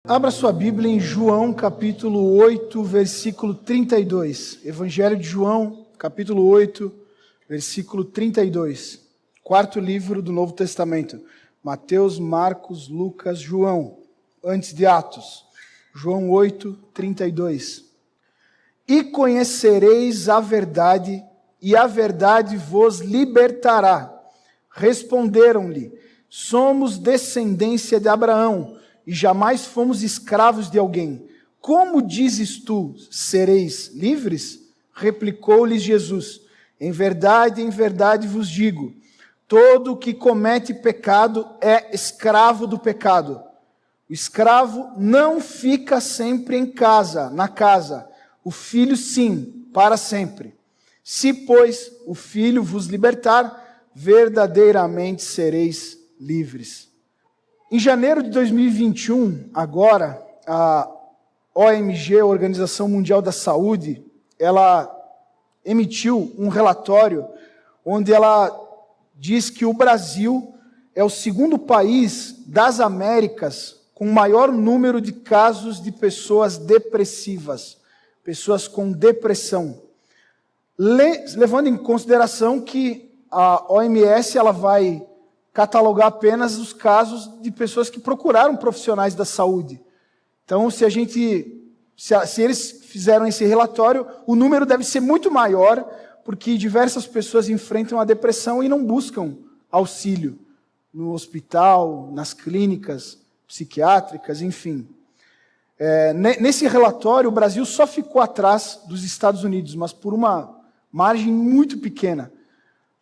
Abra sua Bíblia em João, capítulo 8, versículo 32. Evangelho de João, capítulo 8, versículo 32. Quarto livro do Novo Testamento. Mateus, Marcos, Lucas, João, antes de Atos. João 8, 32. E conhecereis a verdade, e a verdade vos libertará. Responderam-lhe: somos descendência de Abraão, e jamais fomos escravos de alguém. Como dizes tu, sereis livres? Replicou-lhes Jesus: em verdade vos digo, todo o que comete pecado é escravo do pecado. O escravo não fica sempre na casa. O filho sim, para sempre. Se, pois, o filho vos libertar, verdadeiramente sereis livres. Em janeiro de 2021, agora, a OMG, a Organização Mundial da Saúde, ela emitiu um relatório onde ela diz que o Brasil é o segundo país das Américas com maior número de casos de pessoas depressivas, pessoas com depressão. Levando em consideração que a OMS ela vai catalogar apenas os casos de pessoas que procuraram profissionais da saúde. Então, se eles fizeram esse relatório, o número deve ser muito maior, porque diversas pessoas enfrentam a depressão e não buscam auxílio no hospital, nas clínicas psiquiátricas, enfim. Nesse relatório, o Brasil só ficou atrás dos Estados Unidos, mas por uma margem muito pequena.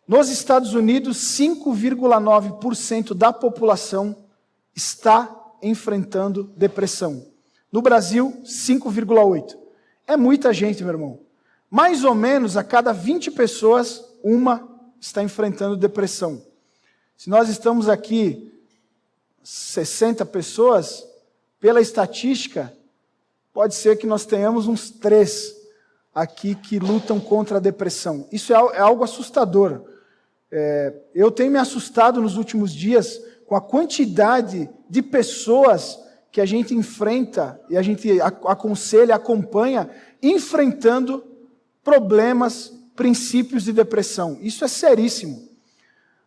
Nos Estados Unidos, 5,9% da população está enfrentando depressão. No Brasil, 5,8%. É muita gente, meu irmão. Mais ou menos a cada 20 pessoas, uma está enfrentando depressão. Se nós estamos aqui 60 pessoas, pela estatística, pode ser que nós tenhamos uns 3 aqui que lutam contra a depressão. Isso é algo assustador. Eu tenho me assustado nos últimos dias com a quantidade de pessoas que a gente enfrenta e a gente aconselha, acompanha, enfrentando problemas, princípios de depressão. Isso é seríssimo.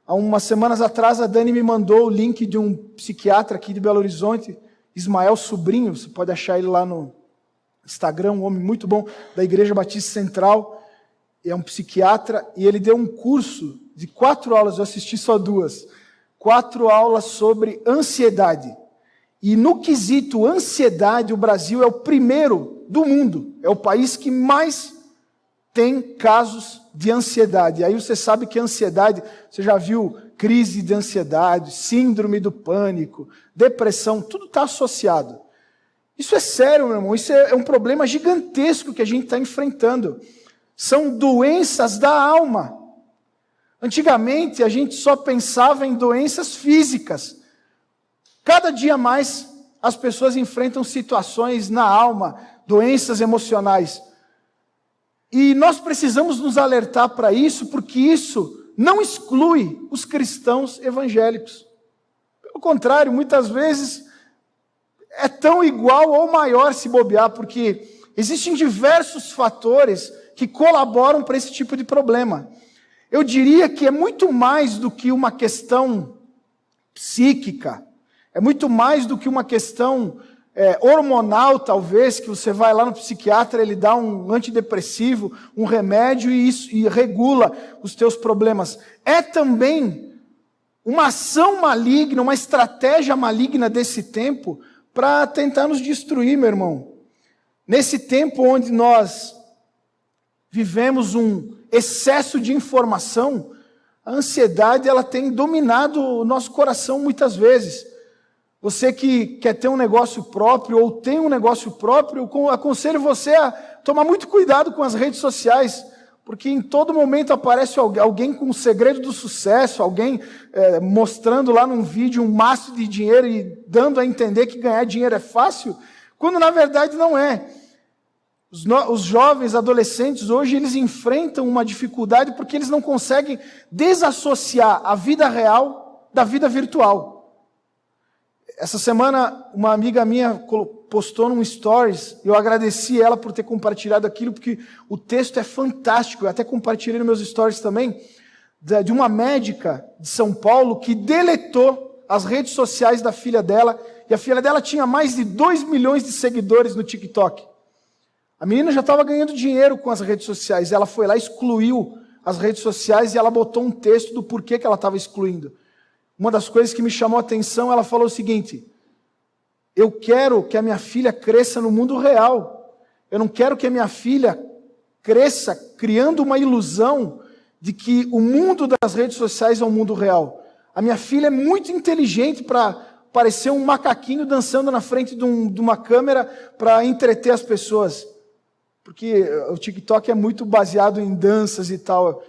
Há umas semanas atrás, a Dani me mandou o link de um psiquiatra aqui de Belo Horizonte, Ismael Sobrinho, você pode achar ele lá no Instagram, um homem muito bom, da Igreja Batista Central, é um psiquiatra, e ele deu um curso de 4 aulas, eu assisti só 2, 4 aulas sobre ansiedade. E no quesito ansiedade, o Brasil é o primeiro do mundo, é o país que mais tem casos de ansiedade. Aí você sabe que a ansiedade, você já viu crise de ansiedade, síndrome do pânico, depressão, tudo está associado. Isso é sério, meu irmão, isso é um problema gigantesco que a gente está enfrentando. São doenças da alma. Antigamente, a gente só pensava em doenças físicas. Cada dia mais, as pessoas enfrentam situações na alma, doenças emocionais. E nós precisamos nos alertar para isso, porque isso não exclui os cristãos evangélicos. Pelo contrário, muitas vezes é tão igual ou maior se bobear, porque existem diversos fatores que colaboram para esse tipo de problema. Eu diria que é muito mais do que uma questão psíquica, é muito mais do que uma questão hormonal, talvez, que você vai lá no psiquiatra, ele dá um antidepressivo, um remédio e regula os teus problemas. É também uma ação maligna, uma estratégia maligna desse tempo para tentar nos destruir, meu irmão. Nesse tempo onde nós vivemos um excesso de informação, a ansiedade ela tem dominado o nosso coração muitas vezes. Você que quer ter um negócio próprio ou tem um negócio próprio, eu aconselho você a tomar muito cuidado com as redes sociais, porque em todo momento aparece alguém com o segredo do sucesso, alguém mostrando lá num vídeo um maço de dinheiro e dando a entender que ganhar dinheiro é fácil, quando na verdade não é. Os jovens, adolescentes, hoje, eles enfrentam uma dificuldade porque eles não conseguem desassociar a vida real da vida virtual. Essa semana, uma amiga minha postou num stories, e eu agradeci ela por ter compartilhado aquilo, porque o texto é fantástico. Eu até compartilhei nos meus stories também, de uma médica de São Paulo que deletou as redes sociais da filha dela, e a filha dela tinha mais de 2 milhões de seguidores no TikTok. A menina já estava ganhando dinheiro com as redes sociais, ela foi lá, excluiu as redes sociais e ela botou um texto do porquê que ela estava excluindo. Uma das coisas que me chamou a atenção, ela falou o seguinte: eu quero que a minha filha cresça no mundo real. Eu não quero que a minha filha cresça criando uma ilusão de que o mundo das redes sociais é um mundo real. A minha filha é muito inteligente para parecer um macaquinho dançando na frente de uma câmera para entreter as pessoas. Porque o TikTok é muito baseado em danças e tal.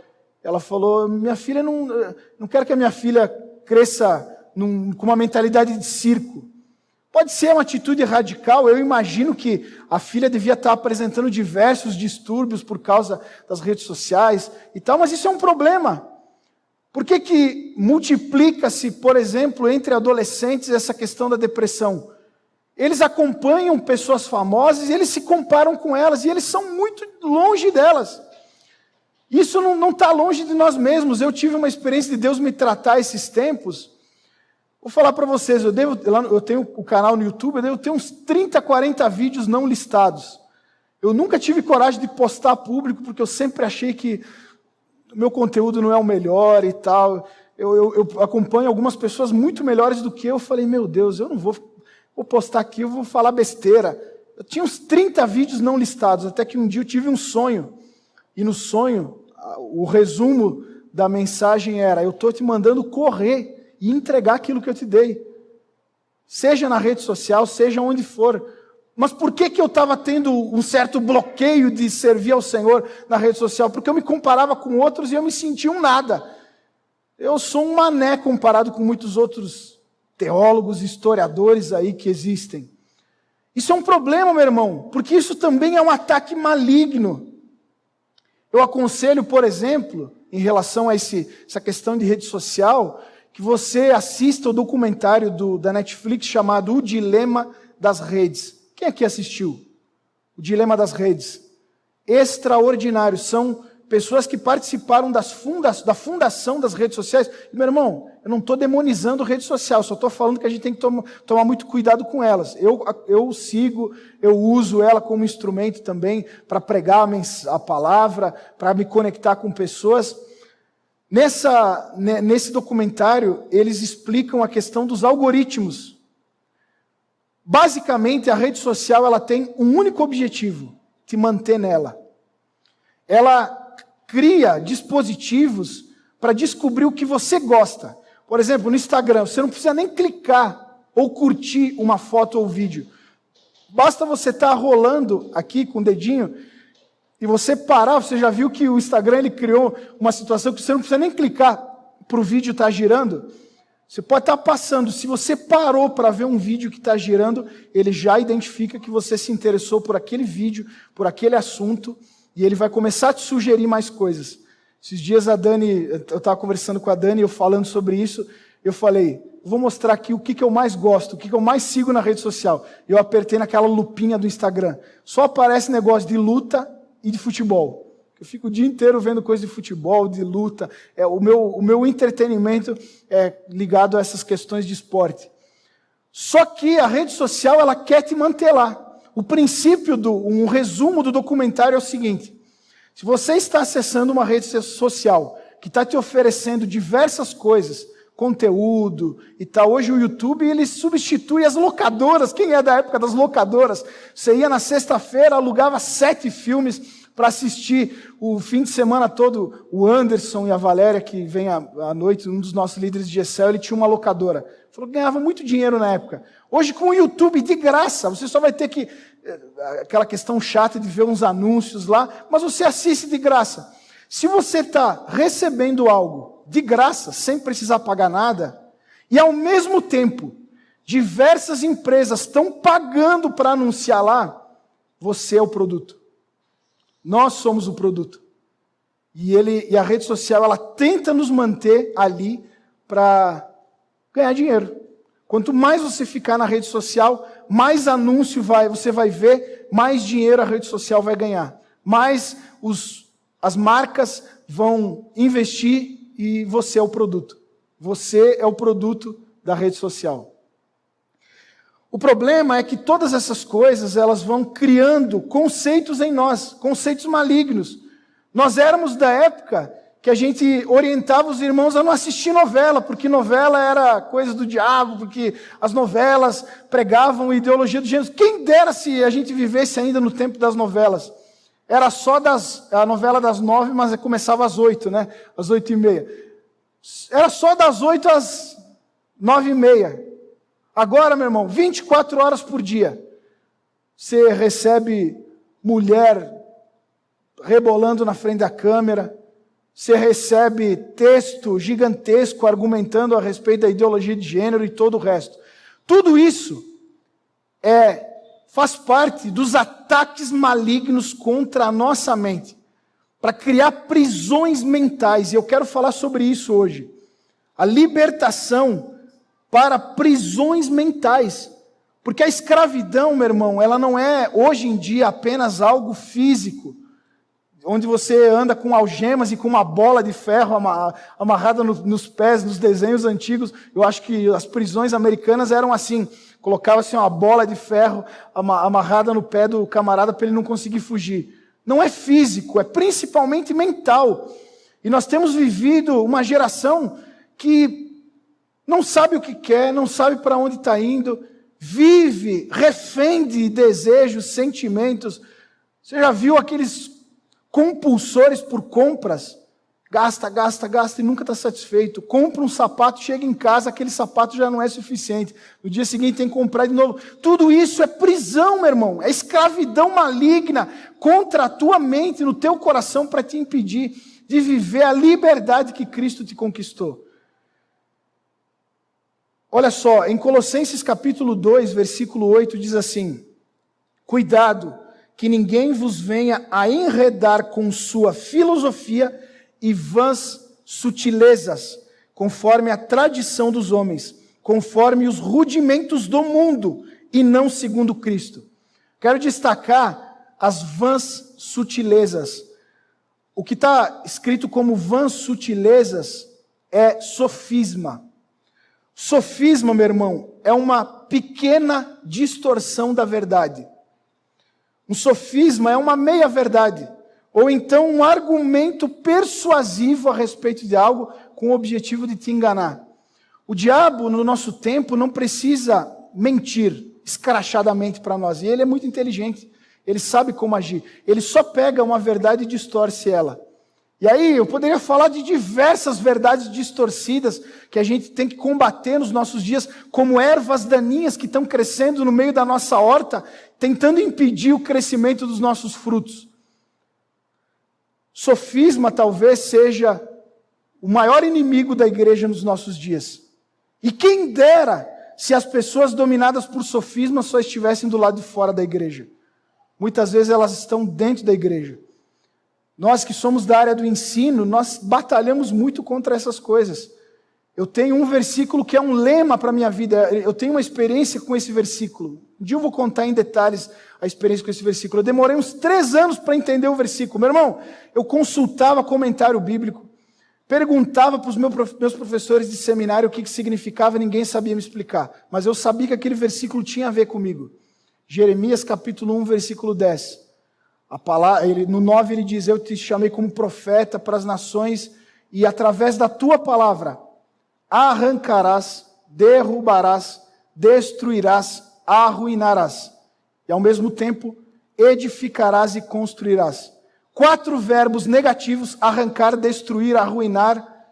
Ela falou, minha filha não quero que a minha filha cresça com uma mentalidade de circo. Pode ser uma atitude radical, eu imagino que a filha devia estar apresentando diversos distúrbios por causa das redes sociais e tal, mas isso é um problema. Por que multiplica-se, por exemplo, entre adolescentes essa questão da depressão? Eles acompanham pessoas famosas e eles se comparam com elas, e eles são muito longe delas. Isso não está longe de nós mesmos. Eu tive uma experiência de Deus me tratar esses tempos. Vou falar para vocês, eu tenho o canal no YouTube, eu devo ter uns 30, 40 vídeos não listados. Eu nunca tive coragem de postar público, porque eu sempre achei que o meu conteúdo não é o melhor e tal. Eu acompanho algumas pessoas muito melhores do que eu. Eu falei, meu Deus, eu não vou postar aqui, eu vou falar besteira. Eu tinha uns 30 vídeos não listados, até que um dia eu tive um sonho. E no sonho, o resumo da mensagem era: eu estou te mandando correr e entregar aquilo que eu te dei. Seja na rede social, seja onde for. Mas por que eu estava tendo um certo bloqueio de servir ao Senhor na rede social? Porque eu me comparava com outros e eu me sentia um nada. Eu sou um mané comparado com muitos outros teólogos, historiadores aí que existem. Isso é um problema, meu irmão, porque isso também é um ataque maligno. Eu aconselho, por exemplo, em relação a essa questão de rede social, que você assista o documentário da Netflix chamado O Dilema das Redes. Quem aqui assistiu? O Dilema das Redes. Extraordinário. São pessoas que participaram da fundação das redes sociais. E, meu irmão, eu não estou demonizando rede social, só estou falando que a gente tem que tomar muito cuidado com elas. Eu sigo, eu uso ela como instrumento também para pregar a palavra, para me conectar com pessoas. Nesse documentário, eles explicam a questão dos algoritmos. Basicamente, a rede social ela tem um único objetivo: te manter nela. Ela cria dispositivos para descobrir o que você gosta. Por exemplo, no Instagram, você não precisa nem clicar ou curtir uma foto ou vídeo. Basta você estar rolando aqui com o dedinho e você parar. Você já viu que o Instagram ele criou uma situação que você não precisa nem clicar para o vídeo estar girando? Você pode estar passando. Se você parou para ver um vídeo que está girando, ele já identifica que você se interessou por aquele vídeo, por aquele assunto, e ele vai começar a te sugerir mais coisas. Esses dias eu estava conversando com a Dani, eu falando sobre isso, eu falei, vou mostrar aqui o que eu mais gosto, o que eu mais sigo na rede social. Eu apertei naquela lupinha do Instagram. Só aparece negócio de luta e de futebol. Eu fico o dia inteiro vendo coisa de futebol, de luta. O meu entretenimento é ligado a essas questões de esporte. Só que a rede social, ela quer te manter lá. O princípio, um resumo do documentário é o seguinte: se você está acessando uma rede social que está te oferecendo diversas coisas, conteúdo e tal, hoje o YouTube ele substitui as locadoras. Quem é da época das locadoras? Você ia na sexta-feira, alugava 7 filmes para assistir o fim de semana todo. O Anderson e a Valéria, que vem à noite, um dos nossos líderes de Excel, ele tinha uma locadora. Falou que ganhava muito dinheiro na época. Hoje, com o YouTube de graça, você só vai ter que... aquela questão chata de ver uns anúncios lá, mas você assiste de graça. Se você está recebendo algo de graça, sem precisar pagar nada, e ao mesmo tempo, diversas empresas estão pagando para anunciar lá, você é o produto. Nós somos o produto. E a rede social, ela tenta nos manter ali para ganhar dinheiro. Quanto mais você ficar na rede social, mais anúncio você vai ver, mais dinheiro a rede social vai ganhar. Mais as marcas vão investir e você é o produto. Você é o produto da rede social. O problema é que todas essas coisas, elas vão criando conceitos em nós, conceitos malignos. Nós éramos da época que a gente orientava os irmãos a não assistir novela, porque novela era coisa do diabo, porque as novelas pregavam ideologia do gênero. Quem dera se a gente vivesse ainda no tempo das novelas. Era só a novela das 9, mas começava às 8, né? Às 8h30. Era só das 8 às 9h30. Agora, meu irmão, 24 horas por dia. Você recebe mulher rebolando na frente da câmera. Você recebe texto gigantesco argumentando a respeito da ideologia de gênero e todo o resto. Tudo isso faz parte dos ataques malignos contra a nossa mente, para criar prisões mentais. E eu quero falar sobre isso hoje. A libertação para prisões mentais. Porque a escravidão, meu irmão, ela não é hoje em dia apenas algo físico, onde você anda com algemas e com uma bola de ferro amarrada nos pés, nos desenhos antigos. Eu acho que as prisões americanas eram assim, colocava-se uma bola de ferro amarrada no pé do camarada para ele não conseguir fugir. Não é físico, é principalmente mental. E nós temos vivido uma geração que não sabe o que quer, não sabe para onde está indo, vive refém de desejos, sentimentos. Você já viu aqueles compulsores por compras? Gasta, gasta, gasta e nunca está satisfeito. Compra um sapato, chega em casa, aquele sapato já não é suficiente. No dia seguinte tem que comprar de novo. Tudo isso é prisão, meu irmão. É escravidão maligna contra a tua mente, no teu coração, para te impedir de viver a liberdade que Cristo te conquistou. Olha só, em Colossenses capítulo 2, versículo 8, diz assim: cuidado, que ninguém vos venha a enredar com sua filosofia e vãs sutilezas, conforme a tradição dos homens, conforme os rudimentos do mundo, e não segundo Cristo. Quero destacar as vãs sutilezas. O que está escrito como vãs sutilezas é sofisma. Sofisma, meu irmão, é uma pequena distorção da verdade. Um sofisma é uma meia-verdade, ou então um argumento persuasivo a respeito de algo com o objetivo de te enganar. O diabo, no nosso tempo, não precisa mentir escrachadamente para nós, e ele é muito inteligente, ele sabe como agir. Ele só pega uma verdade e distorce ela. E aí eu poderia falar de diversas verdades distorcidas que a gente tem que combater nos nossos dias, como ervas daninhas que estão crescendo no meio da nossa horta, tentando impedir o crescimento dos nossos frutos. Sofisma talvez seja o maior inimigo da igreja nos nossos dias. E quem dera se as pessoas dominadas por sofisma só estivessem do lado de fora da igreja. Muitas vezes elas estão dentro da igreja. Nós que somos da área do ensino, nós batalhamos muito contra essas coisas. Eu tenho um versículo que é um lema para a minha vida. Eu tenho uma experiência com esse versículo. Um dia eu vou contar em detalhes a experiência com esse versículo. Eu demorei uns 3 anos para entender o versículo. Meu irmão, eu consultava comentário bíblico, perguntava para os meus professores de seminário o que significava, ninguém sabia me explicar. Mas eu sabia que aquele versículo tinha a ver comigo. Jeremias capítulo 1, versículo 10. No 9 ele diz: eu te chamei como profeta para as nações, e através da tua palavra arrancarás, derrubarás, destruirás, arruinarás. E ao mesmo tempo edificarás e construirás. 4 verbos negativos: arrancar, destruir, arruinar,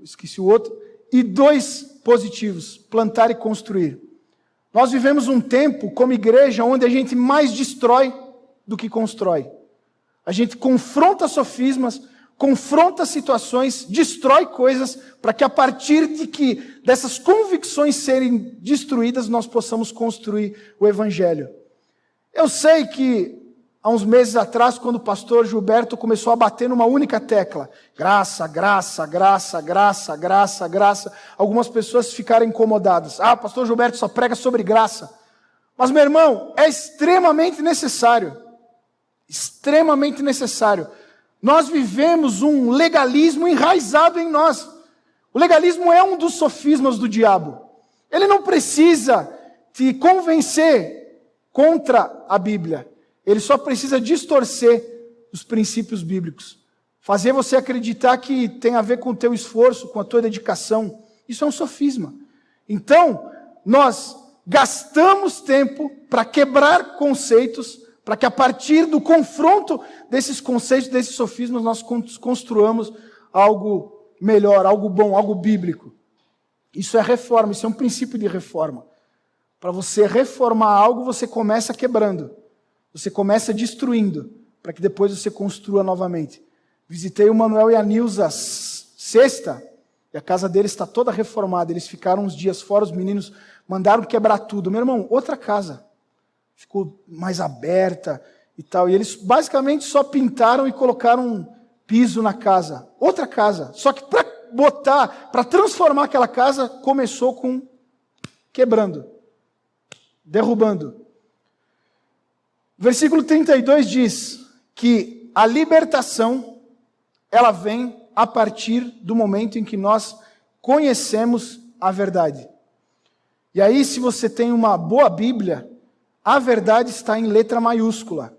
esqueci o outro, e 2 positivos: plantar e construir. Nós vivemos um tempo como igreja onde a gente mais destrói do que constrói. A gente confronta sofismas, confronta situações, destrói coisas, para que a partir dessas convicções serem destruídas, nós possamos construir o Evangelho. Eu sei que há uns meses atrás, quando o pastor Gilberto começou a bater numa única tecla. Graça, graça, graça, graça, graça, graça. Algumas pessoas ficaram incomodadas. Ah, o pastor Gilberto só prega sobre graça. Mas, meu irmão, é extremamente necessário. Extremamente necessário. Nós vivemos um legalismo enraizado em nós. O legalismo é um dos sofismas do diabo. Ele não precisa te convencer contra a Bíblia. Ele só precisa distorcer os princípios bíblicos. Fazer você acreditar que tem a ver com o teu esforço, com a tua dedicação. Isso é um sofisma. Então, nós gastamos tempo para quebrar conceitos, para que a partir do confronto desses conceitos, desses sofismas, nós construamos algo melhor, algo bom, algo bíblico. Isso é reforma, isso é um princípio de reforma. Para você reformar algo, você começa quebrando. Você começa destruindo, para que depois você construa novamente. Visitei o Manuel e a Nilza sexta, e a casa deles está toda reformada. Eles ficaram uns dias fora, os meninos mandaram quebrar tudo. Meu irmão, outra casa. Ficou mais aberta e tal. E eles basicamente só pintaram e colocaram um piso na casa. Outra casa. Só que para transformar aquela casa, começou com quebrando, derrubando. Versículo 32 diz que a libertação, ela vem a partir do momento em que nós conhecemos a verdade. E aí, se você tem uma boa Bíblia, a verdade está em letra maiúscula.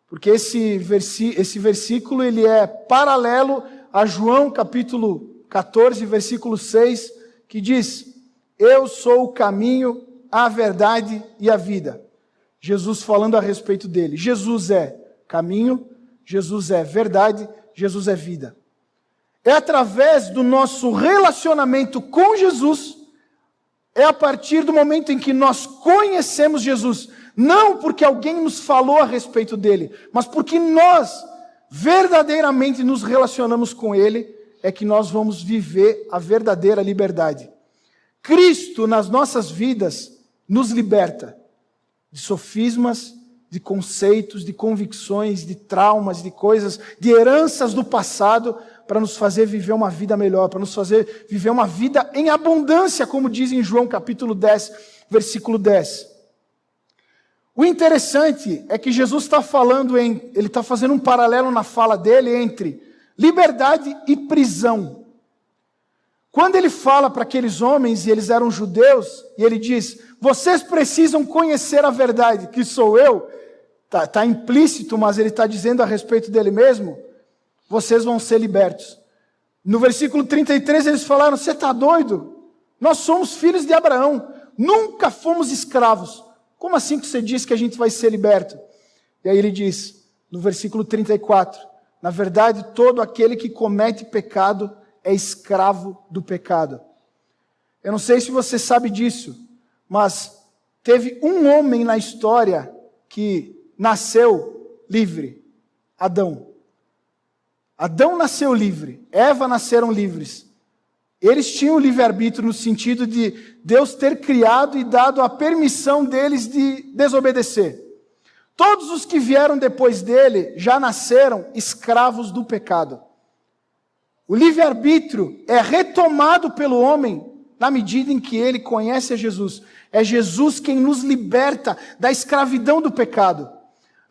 Porque esse versículo ele é paralelo a João capítulo 14, versículo 6, que diz: eu sou o caminho, a verdade e a vida. Jesus falando a respeito dele. Jesus é caminho, Jesus é verdade, Jesus é vida. É através do nosso relacionamento com Jesus, é a partir do momento em que nós conhecemos Jesus, não porque alguém nos falou a respeito dele, mas porque nós verdadeiramente nos relacionamos com ele, é que nós vamos viver a verdadeira liberdade. Cristo nas nossas vidas nos liberta de sofismas, de conceitos, de convicções, de traumas, de coisas, de heranças do passado, para nos fazer viver uma vida melhor, para nos fazer viver uma vida em abundância, como diz em João capítulo 10, versículo 10. O interessante é que Jesus está falando, ele está fazendo um paralelo na fala dele entre liberdade e prisão. Quando ele fala para aqueles homens, e eles eram judeus, e ele diz: vocês precisam conhecer a verdade, que sou eu, está implícito, mas ele está dizendo a respeito dele mesmo, vocês vão ser libertos. No versículo 33 eles falaram: você está doido? Nós somos filhos de Abraão, nunca fomos escravos. Como assim que você diz que a gente vai ser liberto? E aí ele diz, no versículo 34, na verdade todo aquele que comete pecado é escravo do pecado. Eu não sei se você sabe disso, mas teve um homem na história que nasceu livre, Adão. Adão nasceu livre, Eva nasceram livres. Eles tinham livre-arbítrio no sentido de Deus ter criado e dado a permissão deles de desobedecer. Todos os que vieram depois dele já nasceram escravos do pecado. O livre-arbítrio é retomado pelo homem na medida em que ele conhece a Jesus. É Jesus quem nos liberta da escravidão do pecado.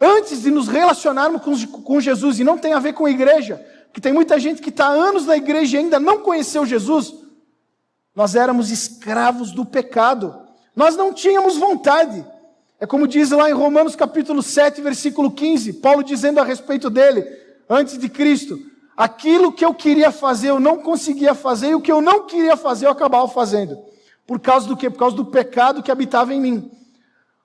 Antes de nos relacionarmos com Jesus, e não tem a ver com a igreja, que tem muita gente que está há anos na igreja e ainda não conheceu Jesus, nós éramos escravos do pecado. Nós não tínhamos vontade. É como diz lá em Romanos capítulo 7, versículo 15, Paulo dizendo a respeito dele, antes de Cristo: aquilo que eu queria fazer eu não conseguia fazer, e o que eu não queria fazer eu acabava fazendo. Por causa do quê? Por causa do pecado que habitava em mim.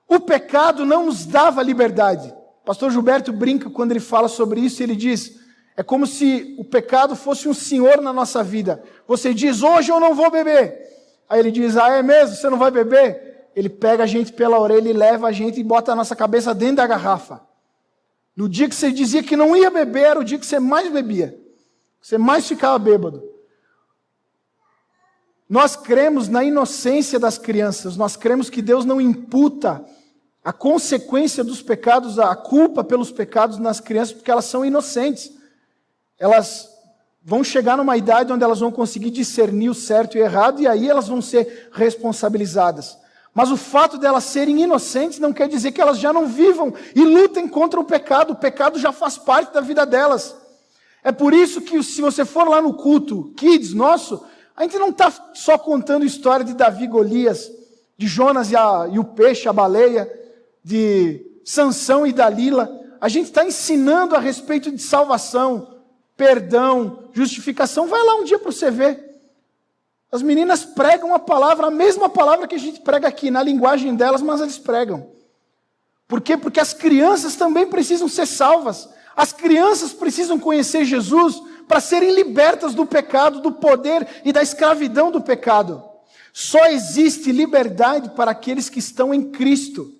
O pecado não nos dava liberdade. Pastor Gilberto brinca quando ele fala sobre isso, e ele diz: é como se o pecado fosse um senhor na nossa vida. Você diz: hoje eu não vou beber. Aí ele diz: ah, é mesmo? Você não vai beber? Ele pega a gente pela orelha e leva a gente e bota a nossa cabeça dentro da garrafa. No dia que você dizia que não ia beber, era o dia que você mais bebia. Você mais ficava bêbado. Nós cremos na inocência das crianças. Nós cremos que Deus não imputa a consequência dos pecados, a culpa pelos pecados nas crianças, porque elas são inocentes. Elas vão chegar numa idade onde elas vão conseguir discernir o certo e o errado, e aí elas vão ser responsabilizadas. Mas o fato de elas serem inocentes não quer dizer que elas já não vivam e lutem contra o pecado já faz parte da vida delas. É por isso que se você for lá no culto Kids nosso, a gente não está só contando história de Davi e Golias, de Jonas e o peixe, a baleia, de Sansão e Dalila. A gente está ensinando a respeito de salvação, perdão, justificação. Vai lá um dia para você ver. As meninas pregam a palavra, a mesma palavra que a gente prega aqui, na linguagem delas, mas eles pregam. Por quê? Porque as crianças também precisam ser salvas. As crianças precisam conhecer Jesus para serem libertas do pecado, do poder e da escravidão do pecado. Só existe liberdade para aqueles que estão em Cristo.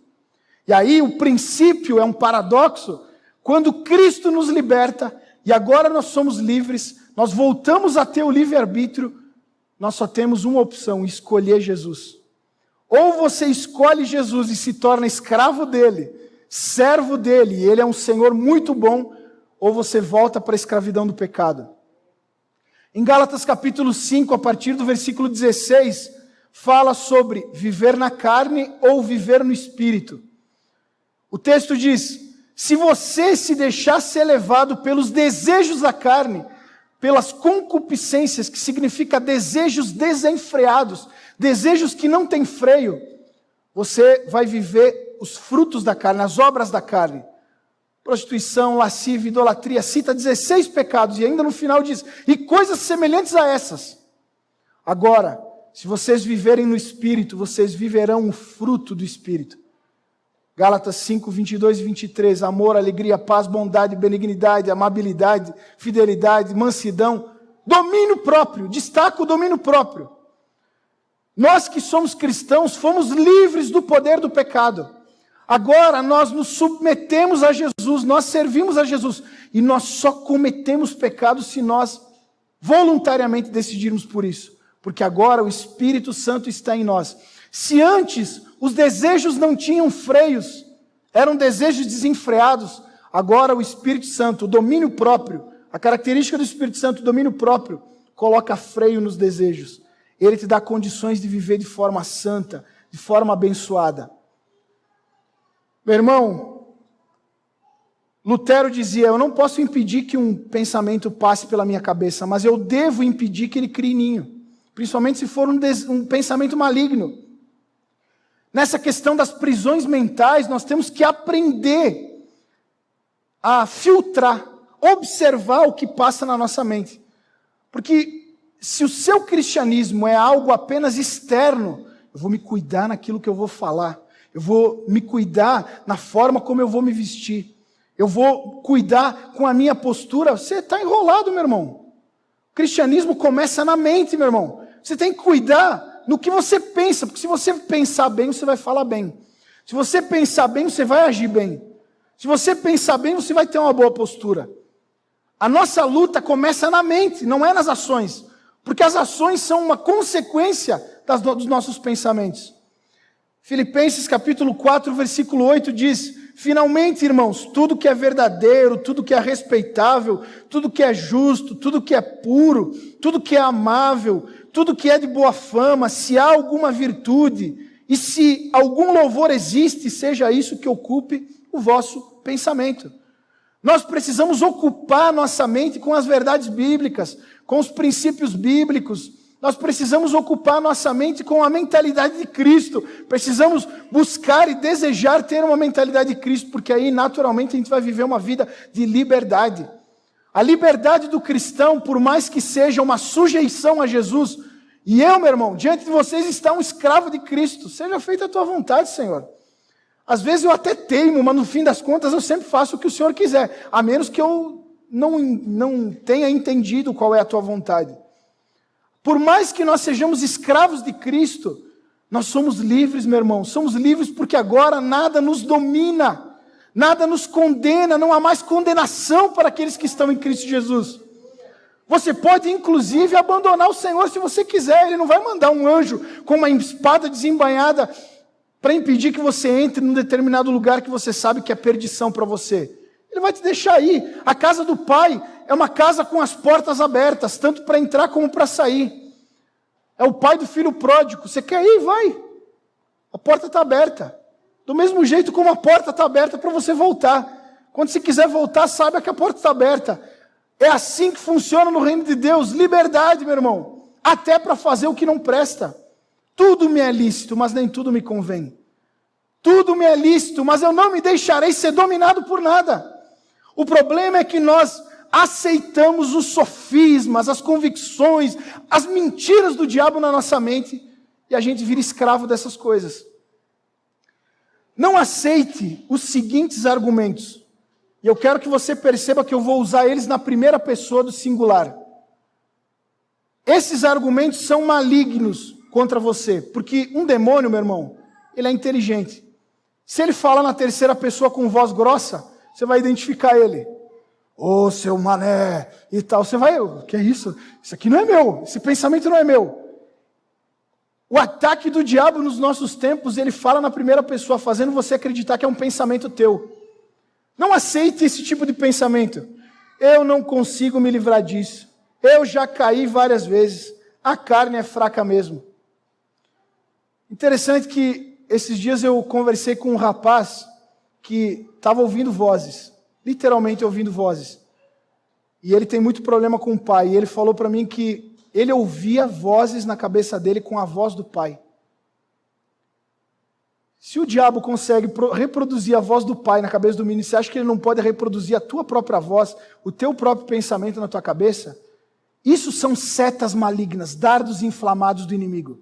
E aí o princípio é um paradoxo. Quando Cristo nos liberta, e agora nós somos livres, nós voltamos a ter o livre-arbítrio, nós só temos uma opção: escolher Jesus. Ou você escolhe Jesus e se torna escravo dele, servo dele, e ele é um Senhor muito bom, ou você volta para a escravidão do pecado. Em Gálatas capítulo 5, a partir do versículo 16, fala sobre viver na carne ou viver no Espírito. O texto diz: se você se deixar ser levado pelos desejos da carne, pelas concupiscências, que significa desejos desenfreados, desejos que não têm freio, você vai viver os frutos da carne, as obras da carne. Prostituição, lascívia, idolatria, cita 16 pecados, e ainda no final diz: e coisas semelhantes a essas. Agora, se vocês viverem no Espírito, vocês viverão o fruto do Espírito. Gálatas 5, 22 e 23, amor, alegria, paz, bondade, benignidade, amabilidade, fidelidade, mansidão, domínio próprio, destaca o domínio próprio. Nós que somos cristãos, fomos livres do poder do pecado. Agora nós nos submetemos a Jesus, nós servimos a Jesus, e nós só cometemos pecado se nós voluntariamente decidirmos por isso, porque agora o Espírito Santo está em nós. Se antes os desejos não tinham freios, eram desejos desenfreados, agora o Espírito Santo, o domínio próprio, a característica do Espírito Santo, o domínio próprio, coloca freio nos desejos. Ele te dá condições de viver de forma santa, de forma abençoada. Meu irmão, Lutero dizia: eu não posso impedir que um pensamento passe pela minha cabeça, mas eu devo impedir que ele crie ninho, principalmente se for um pensamento maligno. Nessa questão das prisões mentais, nós temos que aprender a filtrar, observar o que passa na nossa mente. Porque se o seu cristianismo é algo apenas externo, eu vou me cuidar naquilo que eu vou falar, eu vou me cuidar na forma como eu vou me vestir, eu vou cuidar com a minha postura. Você está enrolado, meu irmão. O cristianismo começa na mente, meu irmão. Você tem que cuidar no que você pensa, porque se você pensar bem, você vai falar bem. Se você pensar bem, você vai agir bem. Se você pensar bem, você vai ter uma boa postura. A nossa luta começa na mente, não é nas ações, porque as ações são uma consequência dos nossos pensamentos. Filipenses capítulo 4, versículo 8 diz: finalmente, irmãos, tudo que é verdadeiro, tudo que é respeitável, tudo que é justo, tudo que é puro, tudo que é amável, tudo que é de boa fama, se há alguma virtude e se algum louvor existe, seja isso que ocupe o vosso pensamento. Nós precisamos ocupar nossa mente com as verdades bíblicas, com os princípios bíblicos. Nós precisamos ocupar nossa mente com a mentalidade de Cristo. Precisamos buscar e desejar ter uma mentalidade de Cristo, porque aí naturalmente a gente vai viver uma vida de liberdade. A liberdade do cristão, por mais que seja uma sujeição a Jesus, e eu, meu irmão, diante de vocês está um escravo de Cristo. Seja feita a tua vontade, Senhor. Às vezes eu até teimo, mas no fim das contas eu sempre faço o que o Senhor quiser, a menos que eu não tenha entendido qual é a tua vontade. Por mais que nós sejamos escravos de Cristo, nós somos livres, meu irmão. Somos livres porque agora nada nos domina, nada nos condena, não há mais condenação para aqueles que estão em Cristo Jesus. Você pode, inclusive, abandonar o Senhor se você quiser. Ele não vai mandar um anjo com uma espada desembainhada para impedir que você entre num determinado lugar que você sabe que é perdição para você. Ele vai te deixar aí. A casa do Pai é uma casa com as portas abertas, tanto para entrar como para sair. É o pai do filho pródigo. Você quer ir? Vai. A porta está aberta. Do mesmo jeito como a porta está aberta para você voltar. Quando você quiser voltar, saiba que a porta está aberta. É assim que funciona no reino de Deus. Liberdade, meu irmão. Até para fazer o que não presta. Tudo me é lícito, mas nem tudo me convém. Tudo me é lícito, mas eu não me deixarei ser dominado por nada. O problema é que nós aceitamos os sofismas, as convicções, as mentiras do diabo na nossa mente e a gente vira escravo dessas coisas. Não aceite os seguintes argumentos. E eu quero que você perceba que eu vou usar eles na primeira pessoa do singular. Esses argumentos são malignos contra você, porque um demônio, meu irmão, ele é inteligente. Se ele fala na terceira pessoa com voz grossa, você vai identificar ele. Ô, seu mané, e tal. Você vai, o que é isso? Isso aqui não é meu, esse pensamento não é meu. O ataque do diabo nos nossos tempos, ele fala na primeira pessoa, fazendo você acreditar que é um pensamento teu. Não aceite esse tipo de pensamento. Eu não consigo me livrar disso. Eu já caí várias vezes. A carne é fraca mesmo. Interessante que esses dias eu conversei com um rapaz que estava ouvindo vozes. Literalmente ouvindo vozes. E ele tem muito problema com o pai. E ele falou para mim que ele ouvia vozes na cabeça dele com a voz do pai. Se o diabo consegue reproduzir a voz do pai na cabeça do menino, você acha que ele não pode reproduzir a tua própria voz, o teu próprio pensamento na tua cabeça? Isso são setas malignas, dardos inflamados do inimigo.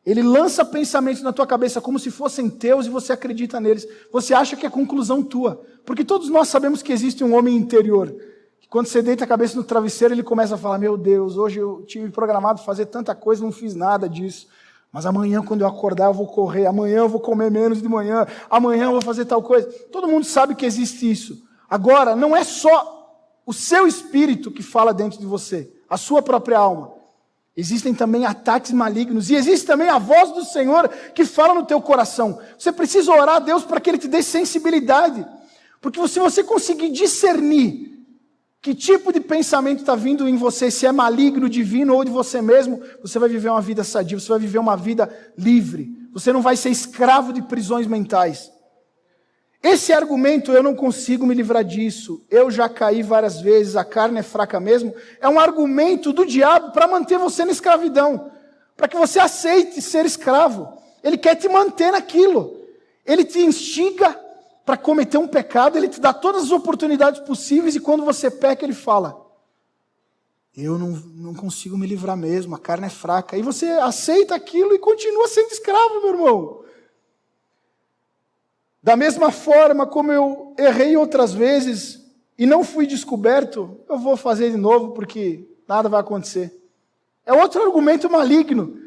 Ele lança pensamentos na tua cabeça como se fossem teus e você acredita neles. Você acha que é conclusão tua. Porque todos nós sabemos que existe um homem interior. Que quando você deita a cabeça no travesseiro, ele começa a falar, meu Deus, hoje eu tive programado fazer tanta coisa, não fiz nada disso. Mas amanhã, quando eu acordar, eu vou correr. Amanhã eu vou comer menos de manhã. Amanhã eu vou fazer tal coisa. Todo mundo sabe que existe isso. Agora, não é só o seu espírito que fala dentro de você. A sua própria alma. Existem também ataques malignos. E existe também a voz do Senhor que fala no teu coração. Você precisa orar a Deus para que Ele te dê sensibilidade. Porque se você conseguir discernir que tipo de pensamento está vindo em você, se é maligno, divino ou de você mesmo, você vai viver uma vida sadia, você vai viver uma vida livre. Você não vai ser escravo de prisões mentais. Esse argumento, eu não consigo me livrar disso, eu já caí várias vezes, a carne é fraca mesmo, é um argumento do diabo para manter você na escravidão, para que você aceite ser escravo. Ele quer te manter naquilo, ele te instiga para cometer um pecado, ele te dá todas as oportunidades possíveis e quando você peca, ele fala, eu não consigo me livrar mesmo, a carne é fraca. E você aceita aquilo e continua sendo escravo, meu irmão. Da mesma forma como eu errei outras vezes e não fui descoberto, eu vou fazer de novo porque nada vai acontecer. É outro argumento maligno.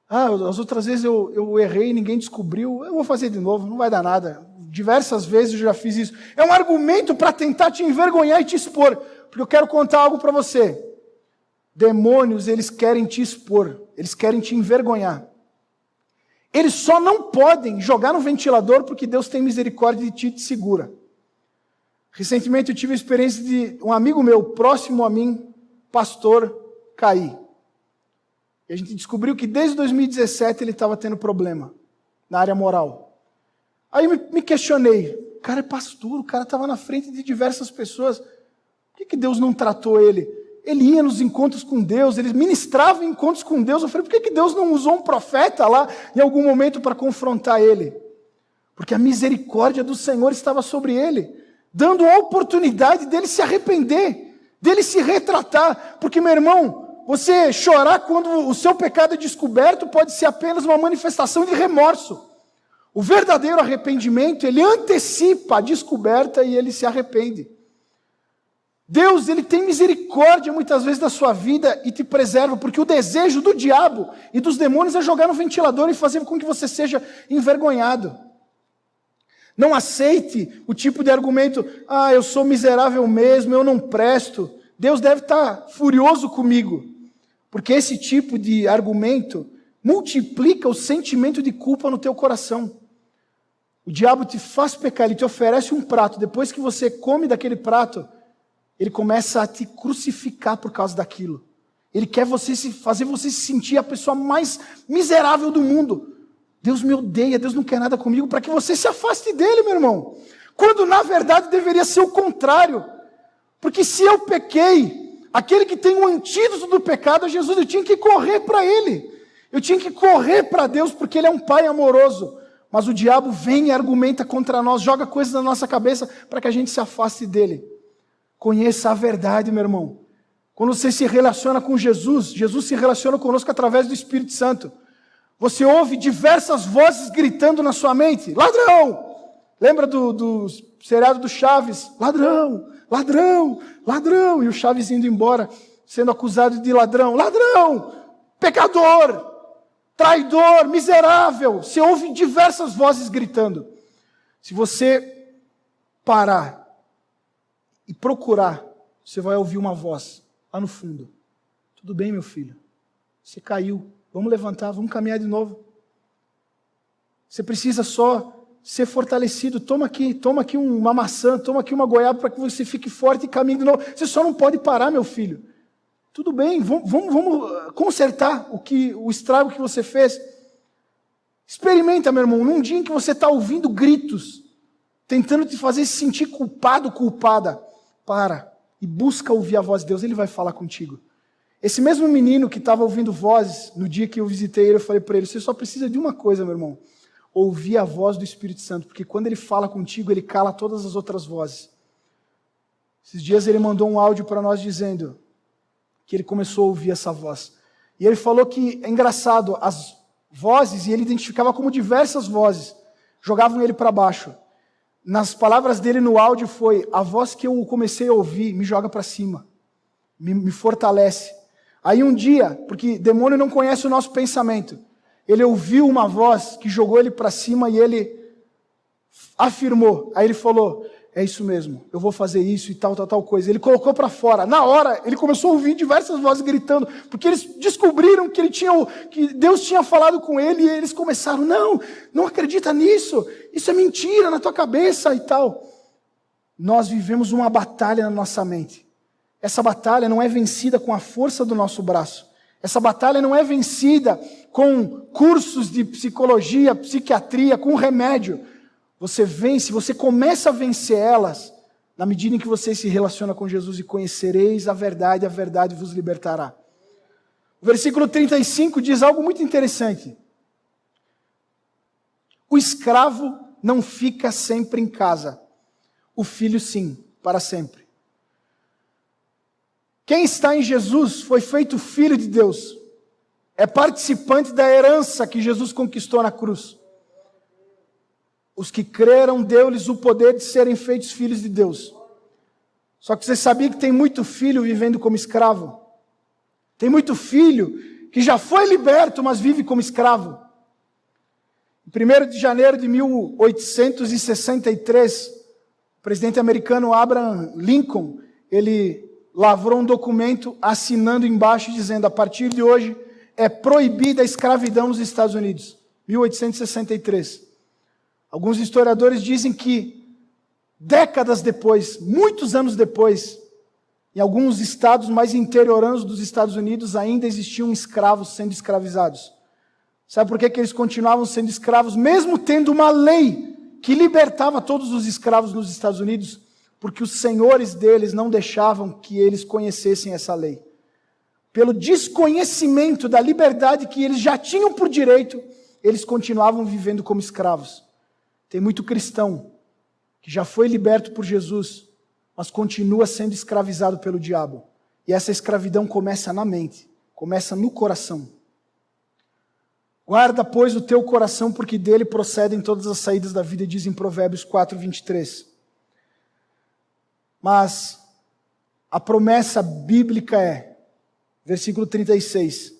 As outras vezes eu errei e ninguém descobriu, eu vou fazer de novo, não vai dar nada. Diversas vezes eu já fiz isso. É um argumento para tentar te envergonhar e te expor. Porque eu quero contar algo para você. Demônios, eles querem te expor. Eles querem te envergonhar. Eles só não podem jogar no ventilador porque Deus tem misericórdia de ti e te segura. Recentemente eu tive a experiência de um amigo meu, próximo a mim, pastor, cair. E a gente descobriu que desde 2017 ele estava tendo problema na área moral. Aí eu me questionei, o cara é pastor, o cara estava na frente de diversas pessoas, por que Deus não tratou ele? Ele ia nos encontros com Deus, ele ministrava em encontros com Deus, eu falei, por que Deus não usou um profeta lá em algum momento para confrontar ele? Porque a misericórdia do Senhor estava sobre ele, dando a oportunidade dele se arrepender, dele se retratar, porque meu irmão, você chorar quando o seu pecado é descoberto pode ser apenas uma manifestação de remorso. O verdadeiro arrependimento, ele antecipa a descoberta e ele se arrepende. Deus, ele tem misericórdia muitas vezes da sua vida e te preserva, porque o desejo do diabo e dos demônios é jogar no ventilador e fazer com que você seja envergonhado. Não aceite o tipo de argumento, eu sou miserável mesmo, eu não presto. Deus deve estar furioso comigo, porque esse tipo de argumento multiplica o sentimento de culpa no teu coração. O diabo te faz pecar, ele te oferece um prato. Depois que você come daquele prato, ele começa a te crucificar por causa daquilo. Ele quer fazer você se sentir a pessoa mais miserável do mundo. Deus me odeia, Deus não quer nada comigo, para que você se afaste dele, meu irmão. Quando na verdade deveria ser o contrário. Porque se eu pequei, aquele que tem o antídoto do pecado é Jesus, eu tinha que correr para ele. Eu tinha que correr para Deus, porque ele é um pai amoroso. Mas o diabo vem e argumenta contra nós, joga coisas na nossa cabeça para que a gente se afaste dele. Conheça a verdade, meu irmão. Quando você se relaciona com Jesus, Jesus se relaciona conosco através do Espírito Santo. Você ouve diversas vozes gritando na sua mente: ladrão! Lembra do seriado do Chaves? Ladrão, ladrão, ladrão. E o Chaves indo embora, sendo acusado de ladrão. Ladrão, pecador, traidor, miserável. Você ouve diversas vozes gritando. Se você parar e procurar, você vai ouvir uma voz lá no fundo: tudo bem, meu filho, você caiu, vamos levantar, vamos caminhar de novo. Você precisa só ser fortalecido. Toma aqui uma maçã, toma aqui uma goiaba para que você fique forte e caminhe de novo. Você só não pode parar, meu filho. Tudo bem, vamos consertar o estrago que você fez. Experimenta, meu irmão, num dia em que você está ouvindo gritos, tentando te fazer se sentir culpado, culpada, para e busca ouvir a voz de Deus, ele vai falar contigo. Esse mesmo menino que estava ouvindo vozes, no dia que eu visitei ele, eu falei para ele: você só precisa de uma coisa, meu irmão, ouvir a voz do Espírito Santo, porque quando ele fala contigo, ele cala todas as outras vozes. Esses dias ele mandou um áudio para nós dizendo que ele começou a ouvir essa voz. E ele falou que é engraçado, as vozes, e ele identificava como diversas vozes, jogavam ele para baixo. Nas palavras dele no áudio foi: a voz que eu comecei a ouvir me joga para cima, me fortalece. Aí um dia, porque demônio não conhece o nosso pensamento, ele ouviu uma voz que jogou ele para cima e ele afirmou. Aí ele falou: é isso mesmo, eu vou fazer isso e tal coisa. Ele colocou para fora. Na hora, ele começou a ouvir diversas vozes gritando, porque eles descobriram que Deus tinha falado com ele, e eles começaram: não acredita nisso, isso é mentira na tua cabeça e tal. Nós vivemos uma batalha na nossa mente. Essa batalha não é vencida com a força do nosso braço. Essa batalha não é vencida com cursos de psicologia, psiquiatria, com remédio. Você vence, você começa a vencer elas na medida em que você se relaciona com Jesus: e conhecereis a verdade vos libertará. O versículo 35 diz algo muito interessante. O escravo não fica sempre em casa, o filho sim, para sempre. Quem está em Jesus foi feito filho de Deus, é participante da herança que Jesus conquistou na cruz. Os que creram, deu-lhes o poder de serem feitos filhos de Deus. Só que você sabia que tem muito filho vivendo como escravo? Tem muito filho que já foi liberto, mas vive como escravo. Em 1º de janeiro de 1863, o presidente americano Abraham Lincoln, ele lavrou um documento assinando embaixo dizendo: a partir de hoje é proibida a escravidão nos Estados Unidos. 1863. Alguns historiadores dizem que décadas depois, muitos anos depois, em alguns estados mais interioranos dos Estados Unidos ainda existiam escravos sendo escravizados. Sabe por que eles continuavam sendo escravos, mesmo tendo uma lei que libertava todos os escravos nos Estados Unidos? Porque os senhores deles não deixavam que eles conhecessem essa lei. Pelo desconhecimento da liberdade que eles já tinham por direito, eles continuavam vivendo como escravos. Tem muito cristão que já foi liberto por Jesus, mas continua sendo escravizado pelo diabo. E essa escravidão começa na mente, começa no coração. Guarda, pois, o teu coração, porque dele procedem todas as saídas da vida, diz em Provérbios 4:23. Mas a promessa bíblica é, versículo 36,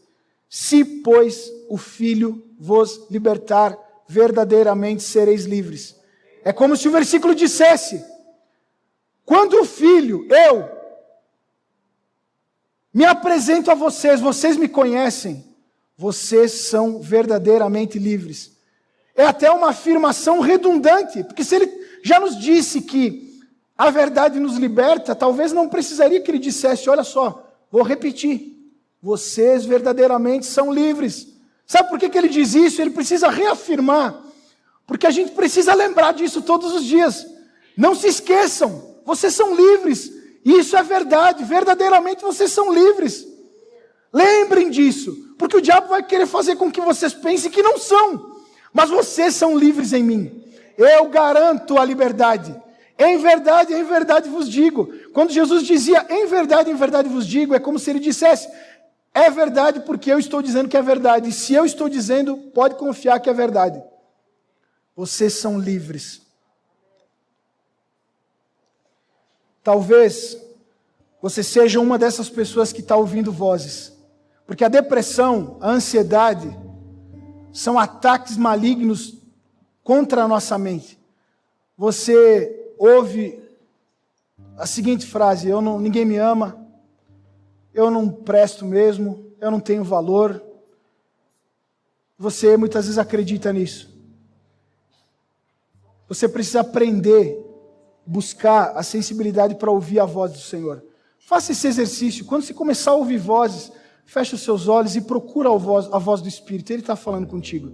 se, pois, o Filho vos libertar, verdadeiramente sereis livres. É como se o versículo dissesse: quando o Filho, eu, me apresento a vocês, vocês me conhecem, vocês são verdadeiramente livres. É até uma afirmação redundante, porque se ele já nos disse que a verdade nos liberta, talvez não precisaria que ele dissesse, olha só, vou repetir, vocês verdadeiramente são livres. Sabe por que ele diz isso? Ele precisa reafirmar, porque a gente precisa lembrar disso todos os dias. Não se esqueçam, vocês são livres, e isso é verdade, verdadeiramente vocês são livres. Lembrem disso, porque o diabo vai querer fazer com que vocês pensem que não são, mas vocês são livres em mim. Eu garanto a liberdade. Em verdade vos digo. Quando Jesus dizia em verdade vos digo, é como se ele dissesse, é verdade porque eu estou dizendo que é verdade. E se eu estou dizendo, pode confiar que é verdade. Vocês são livres. Talvez você seja uma dessas pessoas que está ouvindo vozes. Porque a depressão, a ansiedade, são ataques malignos contra a nossa mente. Você ouve a seguinte frase, ninguém me ama, eu não presto mesmo, eu não tenho valor. Você muitas vezes acredita nisso. Você precisa aprender, buscar a sensibilidade para ouvir a voz do Senhor. Faça esse exercício. Quando você começar a ouvir vozes, fecha os seus olhos e procura a voz do Espírito. Ele está falando contigo.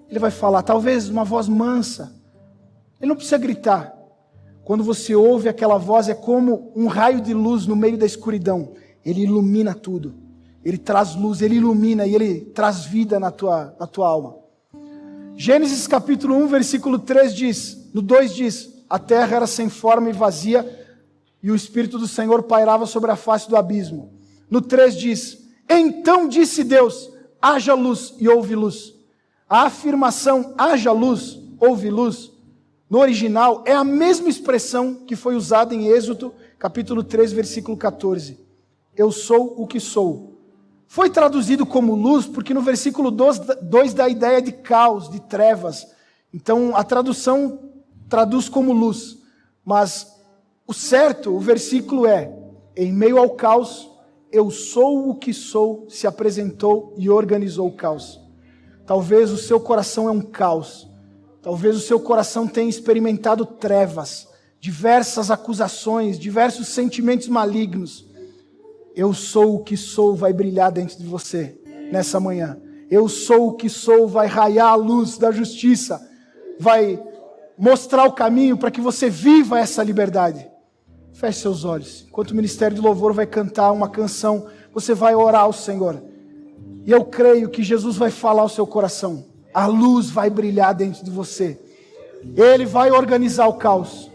Ele vai falar, talvez uma voz mansa. Ele não precisa gritar. Quando você ouve aquela voz, é como um raio de luz no meio da escuridão. Ele ilumina tudo. Ele traz luz, ele ilumina e ele traz vida na tua alma. Gênesis capítulo 1, versículo 3 diz, no 2 diz, a terra era sem forma e vazia, e o Espírito do Senhor pairava sobre a face do abismo. No 3 diz, então disse Deus, haja luz e houve luz. A afirmação, haja luz, houve luz, no original, é a mesma expressão que foi usada em Êxodo, capítulo 3, versículo 14. Eu sou o que sou. Foi traduzido como luz, porque no versículo 2 dá a ideia de caos, de trevas. Então, a tradução traduz como luz. Mas o certo, o versículo é, em meio ao caos, eu sou o que sou, se apresentou e organizou o caos. Talvez o seu coração é um caos. Talvez o seu coração tenha experimentado trevas, diversas acusações, diversos sentimentos malignos. Eu sou o que sou, vai brilhar dentro de você nessa manhã. Eu sou o que sou, vai raiar a luz da justiça, vai mostrar o caminho para que você viva essa liberdade. Feche seus olhos. Enquanto o Ministério de Louvor vai cantar uma canção, você vai orar ao Senhor. E eu creio que Jesus vai falar ao seu coração. A luz vai brilhar dentro de você. Ele vai organizar o caos.